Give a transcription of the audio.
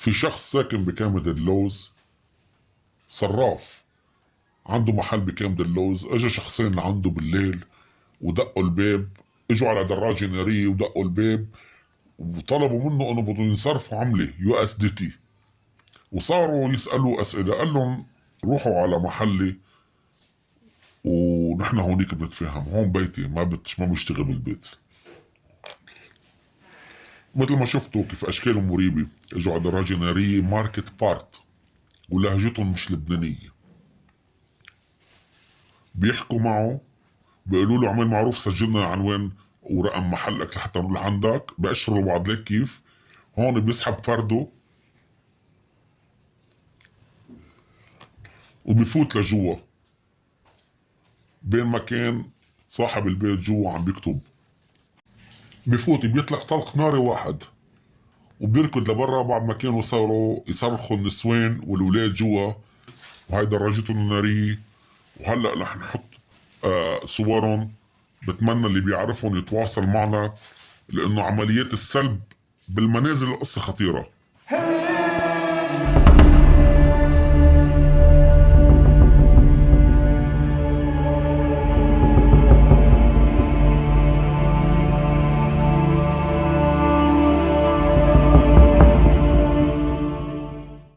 في شخص ساكن بكامل اللوز، صراف، عنده محل بكامل اللوز. اجى شخصين لعنده بالليل ودقوا الباب، اجوا على دراجة نارية ودقوا الباب وطلبوا منه انه بدهم ينصرفوا عملة USDT، وصاروا يسألوا اسئلة. قال لهم روحوا على محلي ونحن هونيك بنتفاهم، هون بيتي، ما بشتغل بالبيت. مثل ما شفتوا كيف اشكالهم مريبة، اجوا على دراجة نارية ماركت بارت ولهجتهم مش لبنانية. بيحكوا معه، بيقولوا له اعمل معروف سجلنا عنوان ورقم محلك لحتى نروح عندك. بأشروا لبعض ليك كيف. هون بيسحب فرده وبفوت لجوا، بين ما كان صاحب البيت جوا عم بيكتب. بفوت بيطلق طلق ناري واحد وبيركض لبرا بعد ما كانوا صاروا يصرخوا النسوان والولاد جوا، وهي دراجتهم النارية. وهلا رح نحط صورهم. بتمنى اللي بيعرفهم يتواصل معنا، لانه عمليات السلب بالمنازل قصة خطيرة.